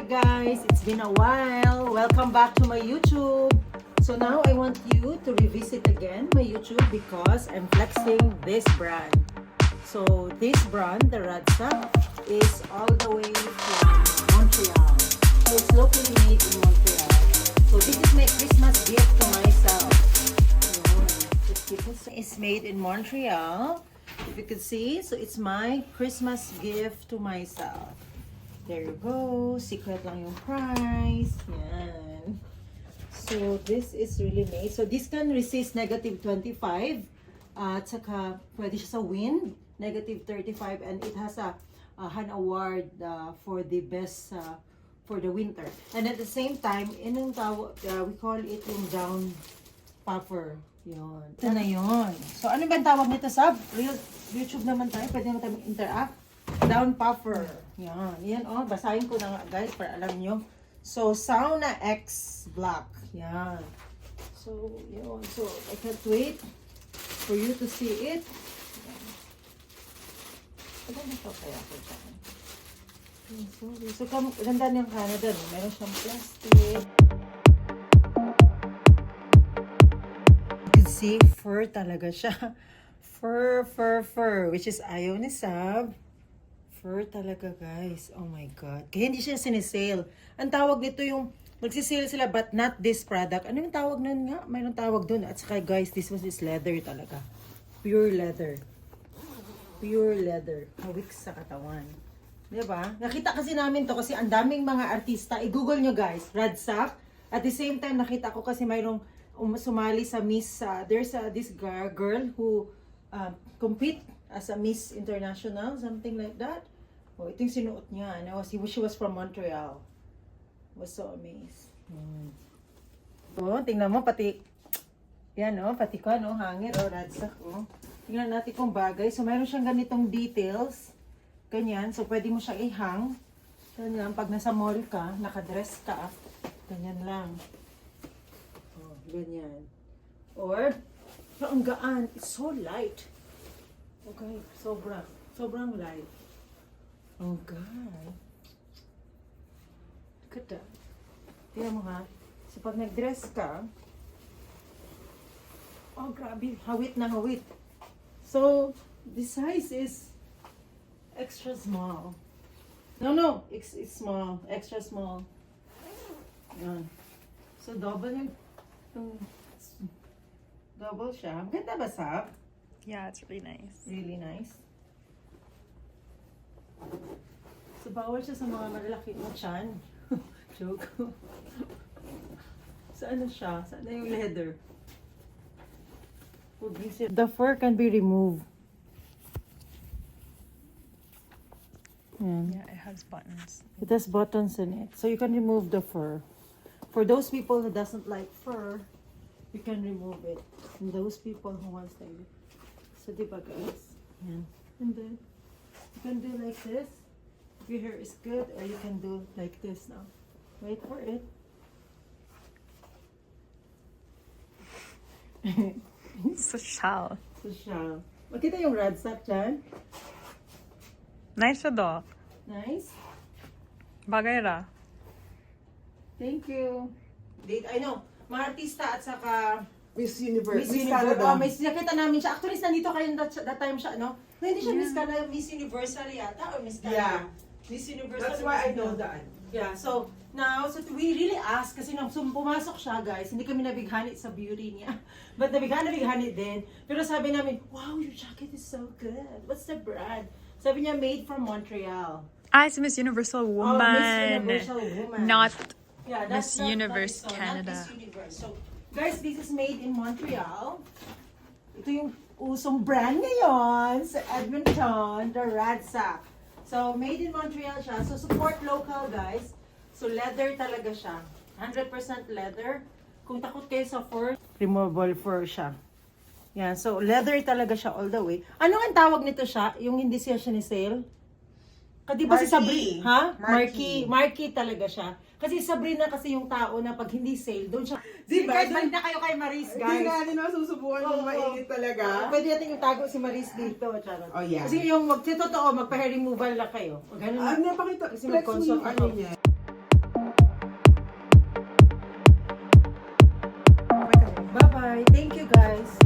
guys, it's been a while. Welcome back to my YouTube. So now I want you to revisit again my YouTube because I'm flexing this brand. So this brand, the Radsa, is all the way from Montreal. So it's locally made in Montreal. So this is my Christmas gift to myself. It's made in Montreal. If you can see, so it's my Christmas gift to myself. There you go. Secret lang yung price. Yan. So, this is really made. So, this can resist negative 25. At saka, pwede siya sa wind. Negative 35. And it has a Han Award for the best for the winter. And at the same time, we call it yung down puffer. Yun. Ito na yun. So, ano ba ang tawag nito sa real YouTube naman tayo? Pwede naman tayo interact. Down puffer. Yan. Yan, oh. Basahin ko na nga, guys, para alam nyo. So, Sauna X Black. Yan. So, yun. So, I can't wait for you to see it. Ano na ito kaya ko dyan? Sorry. So, ganda niyang Canada. Meron siyang plastic. You can see, fur talaga siya. Fur. Which is ayaw ni Sab. Fur talaga, guys. Oh my God. Kaya hindi siya sinisale. Ang tawag nito yung, magsisale sila but not this product. Ano yung tawag nun nga? Mayroong tawag dun. At saka, guys, this was leather talaga. Pure leather. Pure leather. Hawik sa katawan. Diba? Nakita kasi namin to kasi ang daming mga artista. I-google nyo, guys. Radsak. At the same time, nakita ko kasi mayroong sumali sa Miss, there's this girl who compete as a Miss International, something like that. Oh, ito yung sinuot niya. She was from Montreal. Was so amazed. Oh, tingnan mo, pati, yan oh, pati ko, no, hangin, oh, radsak, oh. Tingnan natin kung bagay. So, mayroon siyang ganitong details. Ganyan. So, pwede mo siyang i-hang. Ganyan, pag nasa mall ka, nakadress ka, ganyan lang. Oh, ganyan. Or, ang gaan, it's so light. Okay, sobrang light. Oh God. Look at that. Tingnan mo ha. So pag nag-dress ka, oh grabe, hawit na hawit. So, the size is extra small. No, it's small, extra small. Yan. So double double siya. Ganda ba, Sab? Yeah, it's really nice. Really nice. So, bawal siya sa mga malalaki mo tiyan. Joke. Saan na siya? Saan na yung leather? The fur can be removed. Yeah, it has buttons. It has buttons in it. So, you can remove the fur. For those people who doesn't like fur, you can remove it. And those people who wants to. So, diba guys? Yan. And then, you can do like this. If your hair is good, or you can do like this now. Wait for it. Social. So, siya. Makita yung radsak dyan? Nice siya, Doc. Nice. Bagay ra. Thank you. I know, mga artista at saka Miss Universe. Miss Universe. Oh, nakita namin siya. Actually, nandito kayo that time siya, no? No, hindi siya Miss Canada, Miss Universal yata, or Miss Canada? Yeah. Miss Universal. That's why I know that. Yeah, so now, so we really ask, kasi nung pumasok siya, guys, hindi kami nabighani sa beauty niya. But nabighani din. Pero sabi namin, wow, your jacket is so good. What's the brand? Sabi niya, made from Montreal. It's Miss Universal Woman. Oh, Miss Universal Woman. Not Yeah, Miss Universe that is so, Canada. Not Miss Universe. So, guys, this is made in Montreal. Ito yung usong brand ngayon sa Edmonton, the Radsak. So, made in Montreal siya. So, support local, guys. So, leather talaga siya. 100% leather. Kung takot kayo sa fur, removable fur siya. Yan. So, leather talaga siya all the way. Ano ang tawag nito siya? Yung hindi siya sinisale? Di ba si Marquee. Sabrina? Ha? Marquee. Marquee talaga siya. Kasi Sabrina kasi yung tao na pag hindi sale, doon siya. Diba? Guys, balik na kayo kay Maris, Hindi guys. natin masusubukan kung mainit talaga. Pwede natin yung tago si Maris dito. Charot. Oh, yeah. Kasi yung totoo, magpa-hair removal lang kayo. O, ganun na. Napakita. Kasi Flex mo mag-consult yung ano ako. niya. Bye. Thank you, guys.